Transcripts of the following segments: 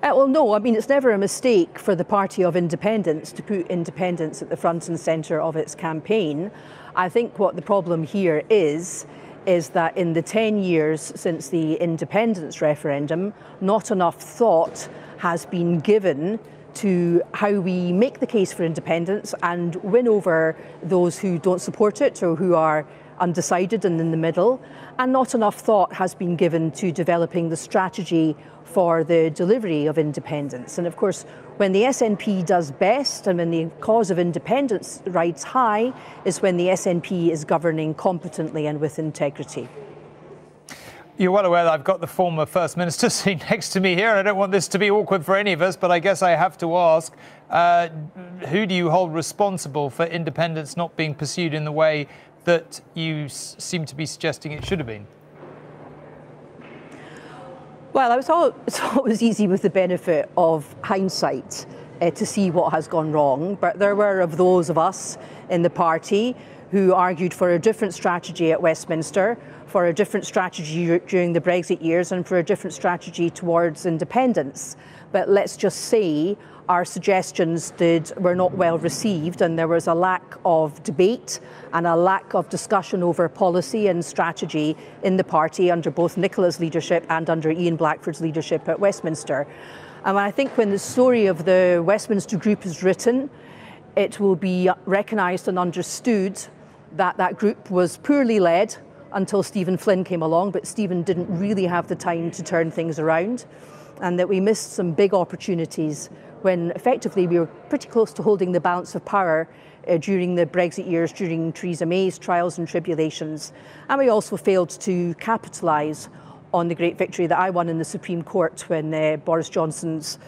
Well, no, I mean, it's never a mistake for the Party of Independence to put independence at the front and centre of its campaign. I think what the problem here is that in the 10 years since the independence referendum, not enough thought has been given to how we make the case for independence and win over those who don't support it or who are undecided and in the middle. And not enough thought has been given to developing the strategy for the delivery of independence. And of course, when the SNP does best and when the cause of independence rides high is when the SNP is governing competently and with integrity. You're well aware that I've got the former First Minister sitting next to me here, and I don't want this to be awkward for any of us, but I guess I have to ask, who do you hold responsible for independence not being pursued in the way that you seem to be suggesting it should have been? Well, it's always easy with the benefit of hindsight to see what has gone wrong, but there were of those of us in the party who argued for a different strategy at Westminster, for a different strategy during the Brexit years and for a different strategy towards independence. But let's just say our suggestions were not well received, and there was a lack of debate and a lack of discussion over policy and strategy in the party under both Nicola's leadership and under Ian Blackford's leadership at Westminster. And I think when the story of the Westminster group is written, it will be recognised and understood that that group was poorly led until Stephen Flynn came along, but Stephen didn't really have the time to turn things around, and that we missed some big opportunities when effectively we were pretty close to holding the balance of power during the Brexit years, during Theresa May's trials and tribulations. And we also failed to capitalise on the great victory that I won in the Supreme Court when Boris Johnson's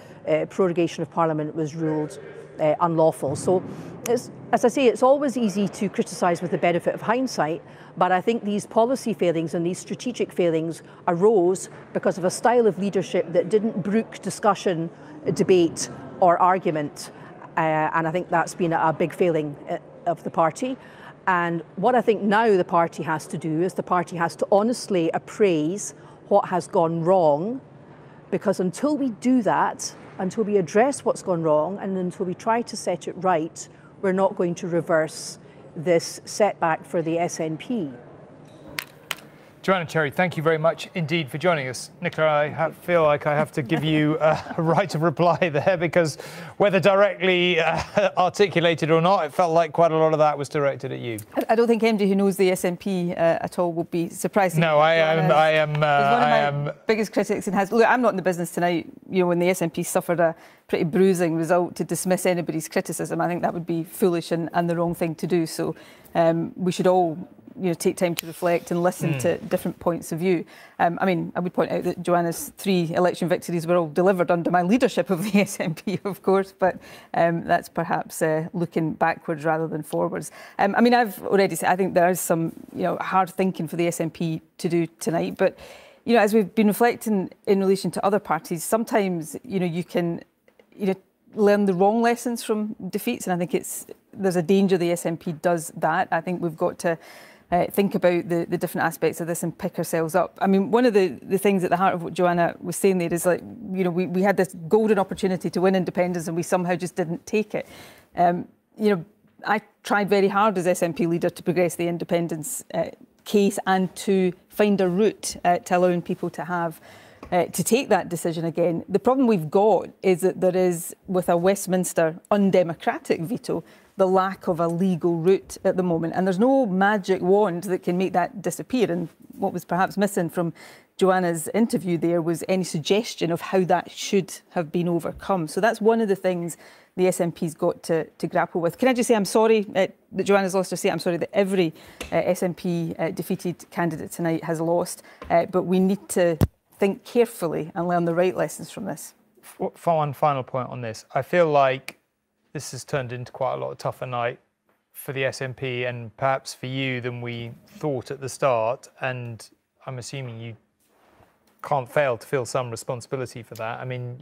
prorogation of Parliament was ruled unlawful. So, as I say, it's always easy to criticise with the benefit of hindsight, but I think these policy failings and these strategic failings arose because of a style of leadership that didn't brook discussion, debate or argument. And I think that's been a big failing of the party. And what I think now the party has to do is the party has to honestly appraise what has gone wrong, because until we do that, until we address what's gone wrong and until we try to set it right, we're not going to reverse this setback for the SNP. Joanna Cherry, thank you very much indeed for joining us. Nicola, I feel like I have to give you a right of reply there, because whether directly articulated or not, it felt like quite a lot of that was directed at you. I don't think anybody who knows the SNP at all will be surprised. No, I am. One of my biggest critics, and look, I'm not in the business tonight. You know, when the SNP suffered a pretty bruising result, to dismiss anybody's criticism, I think that would be foolish and the wrong thing to do. So we should all, take time to reflect and listen to different points of view. I mean, I would point out that Joanna's 3 election victories were all delivered under my leadership of the SNP, of course, but that's perhaps looking backwards rather than forwards. I mean, I've already said I think there is some, hard thinking for the SNP to do tonight, but, as we've been reflecting in relation to other parties, sometimes, you can, learn the wrong lessons from defeats, and I think there's a danger the SNP does that. I think we've got to think about the different aspects of this and pick ourselves up. I mean, one of the things at the heart of what Joanna was saying there is, like, we had this golden opportunity to win independence and we somehow just didn't take it. I tried very hard as SNP leader to progress the independence case and to find a route to allowing people to have to take that decision again. The problem we've got is that there is, with a Westminster undemocratic veto, the lack of a legal route at the moment. And there's no magic wand that can make that disappear. And what was perhaps missing from Joanna's interview there was any suggestion of how that should have been overcome. So that's one of the things the SNP's got to grapple with. Can I just say I'm sorry that Joanna's lost her seat. I'm sorry that every SNP defeated candidate tonight has lost. But we need to think carefully and learn the right lessons from this. For one final point on this, I feel like this has turned into quite a lot tougher night for the SNP and perhaps for you than we thought at the start. And I'm assuming you can't fail to feel some responsibility for that. I mean,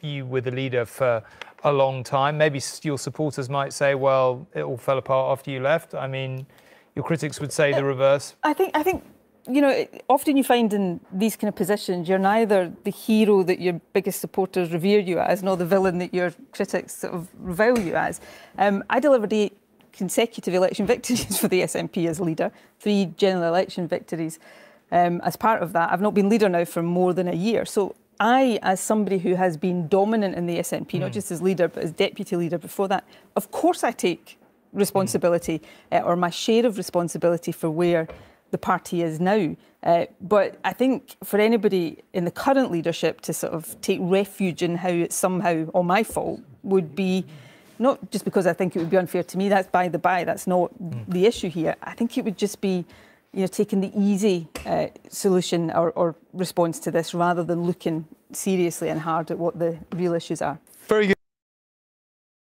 you were the leader for a long time. Maybe your supporters might say, well, it all fell apart after you left. I mean, your critics would say the reverse. I think you know, often you find in these kind of positions, you're neither the hero that your biggest supporters revere you as, nor the villain that your critics sort of revile you as. I delivered 8 consecutive election victories for the SNP as leader, 3 general election victories. As part of that, I've not been leader now for more than a year. So I, as somebody who has been dominant in the SNP, not just as leader, but as deputy leader before that, of course I take responsibility, or my share of responsibility for where the party is now. But I think for anybody in the current leadership to sort of take refuge in how it's somehow all my fault would be, not just because I think it would be unfair to me, that's by the by, that's not the issue here. I think it would just be, you know, taking the easy solution or response to this rather than looking seriously and hard at what the real issues are. Very good.